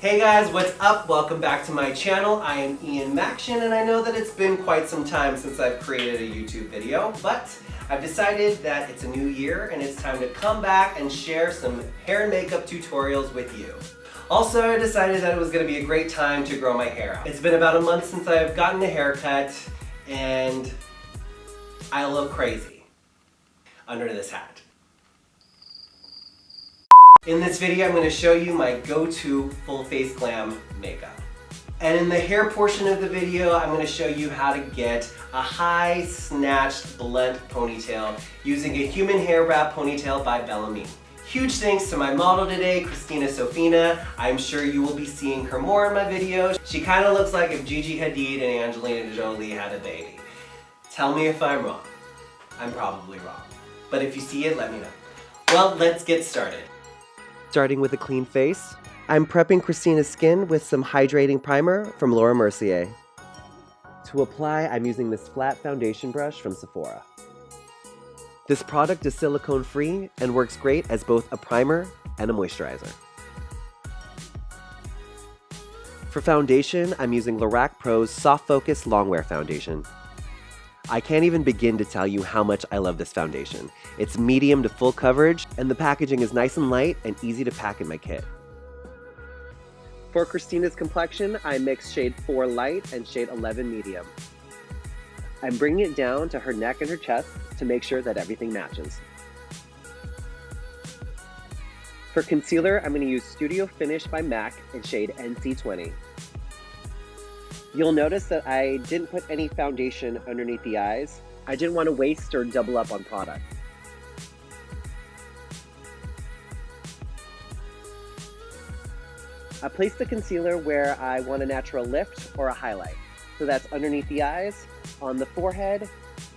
Hey guys, what's up? Welcome back to my channel. I am Maxion, and I know that it's been quite some time since I've created a YouTube video, but I've decided that it's a new year and it's time to come back and share some hair and makeup tutorials with you. Also, I decided that it was going to be a great time to grow my hair out. It's been about a month since I've gotten a haircut, and I look crazy under this hat. In this video, I'm going to show you my go-to full face glam makeup. And in the hair portion of the video, I'm going to show you how to get a high snatched blunt ponytail using a human hair wrap ponytail by Bellamy. Huge thanks to my model today, Christina Sofina. I'm sure you will be seeing her more in my videos. She kind of looks like if Gigi Hadid and Angelina Jolie had a baby. Tell me if I'm wrong. I'm probably wrong. But if you see it, let me know. Well, let's get started. Starting with a clean face, I'm prepping Christina's skin with some hydrating primer from Laura Mercier. To apply, I'm using this flat foundation brush from Sephora. This product is silicone-free and works great as both a primer and a moisturizer. For foundation, I'm using Lorac Pro's Soft Focus Longwear Foundation. I can't even begin to tell you how much I love this foundation. It's medium to full coverage, and the packaging is nice and light and easy to pack in my kit. For Christina's complexion, I mix shade 4 light and shade 11 medium. I'm bringing it down to her neck and her chest to make sure that everything matches. For concealer, I'm going to use Studio Finish by MAC in shade NC20. You'll notice that I didn't put any foundation underneath the eyes. I didn't want to waste or double up on product. I place the concealer where I want a natural lift or a highlight. So that's underneath the eyes, on the forehead,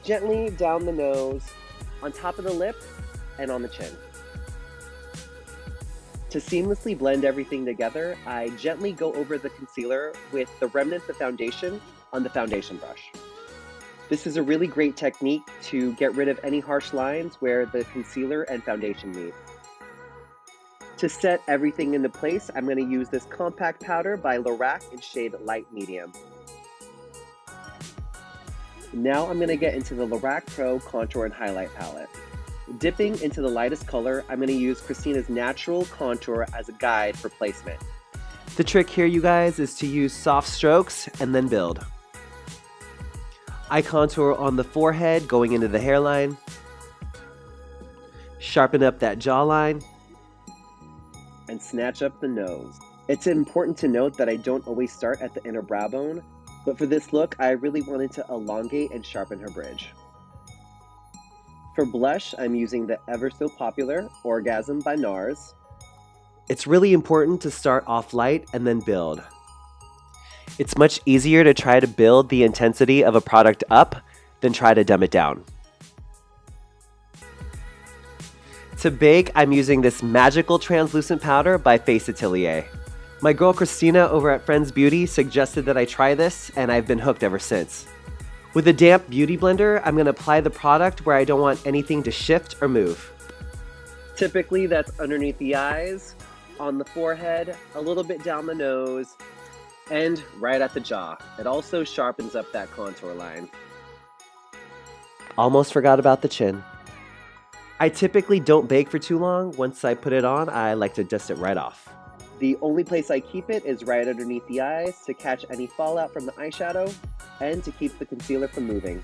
gently down the nose, on top of the lip, and on the chin. To seamlessly blend everything together, I gently go over the concealer with the remnants of foundation on the foundation brush. This is a really great technique to get rid of any harsh lines where the concealer and foundation meet. To set everything into place, I'm going to use this compact powder by Lorac in shade light medium. Now I'm going to get into the Lorac Pro Contour and Highlight palette. Dipping into the lightest color, I'm going to use Christina's Natural Contour as a guide for placement. The trick here, you guys, is to use soft strokes and then build. I contour on the forehead going into the hairline, sharpen up that jawline, and snatch up the nose. It's important to note that I don't always start at the inner brow bone, but for this look, I really wanted to elongate and sharpen her bridge. For blush, I'm using the ever so popular Orgasm by NARS. It's really important to start off light and then build. It's much easier to try to build the intensity of a product up than try to dumb it down. To bake, I'm using this magical translucent powder by FACETORIAL. My girl Christina over at Friends Beauty suggested that I try this, and I've been hooked ever since. With a damp beauty blender, I'm going to apply the product where I don't want anything to shift or move. Typically, that's underneath the eyes, on the forehead, a little bit down the nose, and right at the jaw. It also sharpens up that contour line. Almost forgot about the chin. I typically don't bake for too long. Once I put it on, I like to dust it right off. The only place I keep it is right underneath the eyes to catch any fallout from the eyeshadow and to keep the concealer from moving.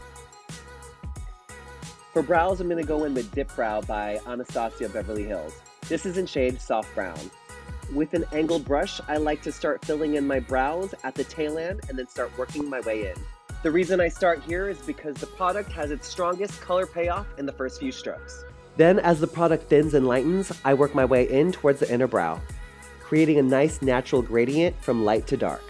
For brows, I'm going to go in with Dip Brow by Anastasia Beverly Hills. This is in shade Soft Brown. With an angled brush, I like to start filling in my brows at the tail end and then start working my way in. The reason I start here is because the product has its strongest color payoff in the first few strokes. Then, as the product thins and lightens, I work my way in towards the inner brow, creating a nice natural gradient from light to dark.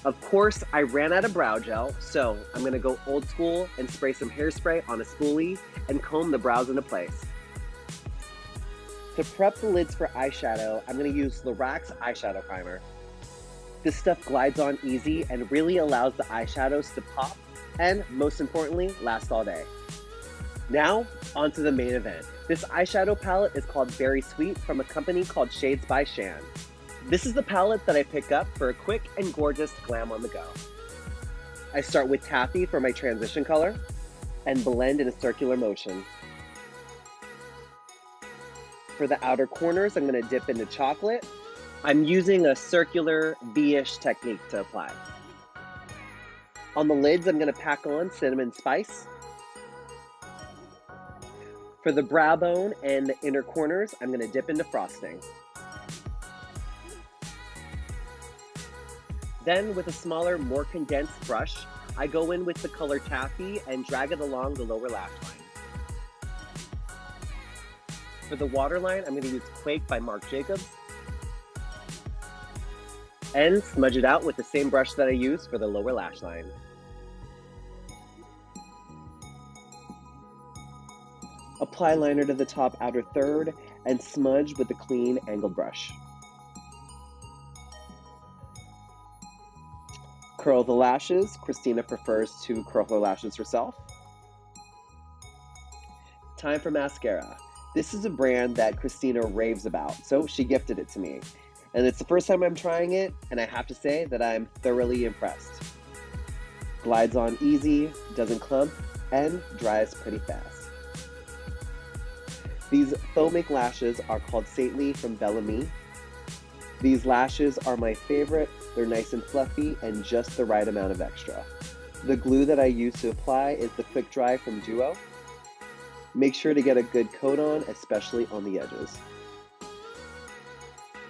Of course, I ran out of brow gel, so I'm going to go old school and spray some hairspray on a spoolie and comb the brows into place. To prep the lids for eyeshadow, I'm going to use Lorac's eyeshadow primer. This stuff glides on easy and really allows the eyeshadows to pop and, most importantly, last all day. Now, onto the main event. This eyeshadow palette is called Berry Sweet from a company called Shades by Shan. This is the palette that I pick up for a quick and gorgeous glam on the go. I start with taffy for my transition color and blend in a circular motion. For the outer corners, I'm going to dip into chocolate. I'm using a circular V-ish technique to apply. On the lids, I'm going to pack on cinnamon spice. For the brow bone and the inner corners, I'm going to dip into frosting. Then, with a smaller, more condensed brush, I go in with the color taffy and drag it along the lower lash line. For the waterline, I'm going to use Quake by Marc Jacobs and smudge it out with the same brush that I used for the lower lash line. Apply liner to the top outer third and smudge with a clean angled brush. Curl the lashes. Christina prefers to curl her lashes herself. Time for mascara. This is a brand that Christina raves about, so she gifted it to me. And it's the first time I'm trying it, and I have to say that I'm thoroughly impressed. Glides on easy, doesn't clump, and dries pretty fast. These faux mink lashes are called Saintly from Bellamy. These lashes are my favorite. They're nice and fluffy and just the right amount of extra. The glue that I use to apply is the Quick Dry from Duo. Make sure to get a good coat on, especially on the edges.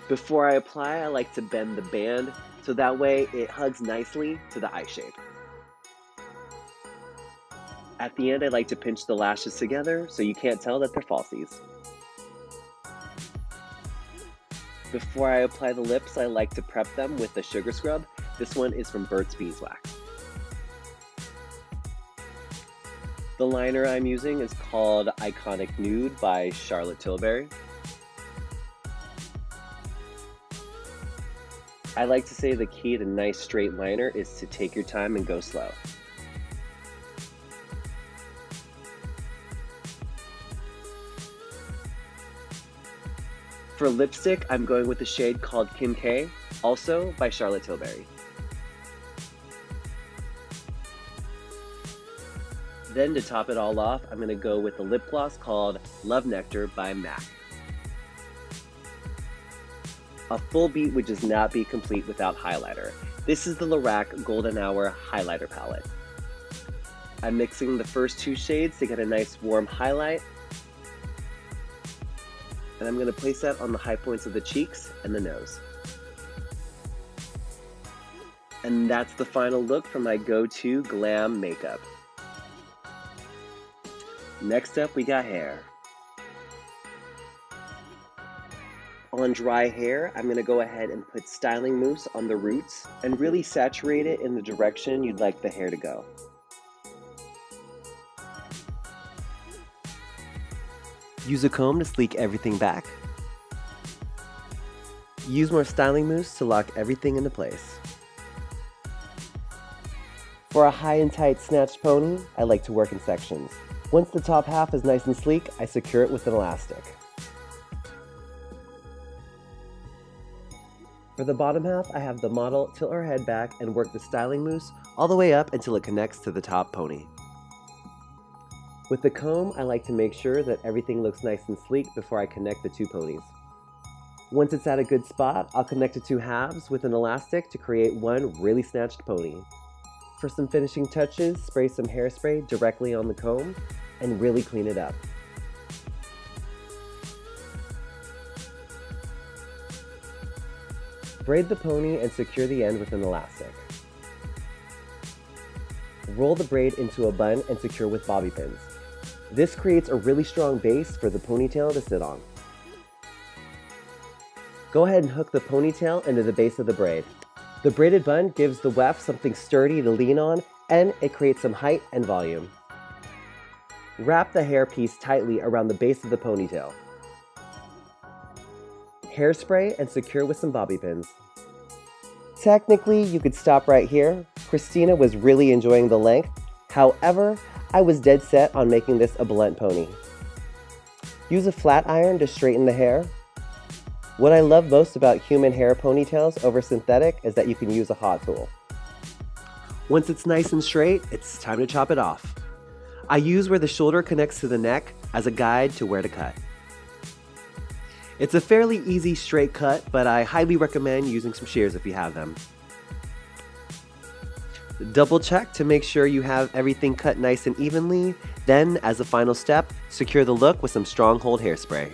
Before I apply, I like to bend the band so that way it hugs nicely to the eye shape. At the end, I like to pinch the lashes together so you can't tell that they're falsies. Before I apply the lips, I like to prep them with the sugar scrub. This one is from Burt's Beeswax. The liner I'm using is called Iconic Nude by Charlotte Tilbury. I like to say the key to nice straight liner is to take your time and go slow. For lipstick, I'm going with the shade called Kim K, also by Charlotte Tilbury. Then to top it all off, I'm going to go with a lip gloss called Love Nectar by MAC. A full beat would just not be complete without highlighter. This is the Lorac Golden Hour Highlighter Palette. I'm mixing the first two shades to get a nice warm highlight. And I'm going to place that on the high points of the cheeks and the nose. And that's the final look for my go-to glam makeup. Next up, we got hair. On dry hair, I'm going to go ahead and put styling mousse on the roots and really saturate it in the direction you'd like the hair to go. Use a comb to sleek everything back. Use more styling mousse to lock everything into place. For a high and tight snatched pony, I like to work in sections. Once the top half is nice and sleek, I secure it with an elastic. For the bottom half, I have the model tilt her head back and work the styling mousse all the way up until it connects to the top pony. With the comb, I like to make sure that everything looks nice and sleek before I connect the two ponies. Once it's at a good spot, I'll connect the two halves with an elastic to create one really snatched pony. For some finishing touches, spray some hairspray directly on the comb and really clean it up. Braid the pony and secure the end with an elastic. Roll the braid into a bun and secure with bobby pins. This creates a really strong base for the ponytail to sit on. Go ahead and hook the ponytail into the base of the braid. The braided bun gives the weft something sturdy to lean on, and it creates some height and volume. Wrap the hairpiece tightly around the base of the ponytail. Hairspray and secure with some bobby pins. Technically, you could stop right here. Christina was really enjoying the length. However, I was dead set on making this a blunt pony. Use a flat iron to straighten the hair. What I love most about human hair ponytails over synthetic is that you can use a hot tool. Once it's nice and straight, it's time to chop it off. I use where the shoulder connects to the neck as a guide to where to cut. It's a fairly easy straight cut, but I highly recommend using some shears if you have them. Double check to make sure you have everything cut nice and evenly. Then, as a final step, secure the look with some Stronghold hairspray.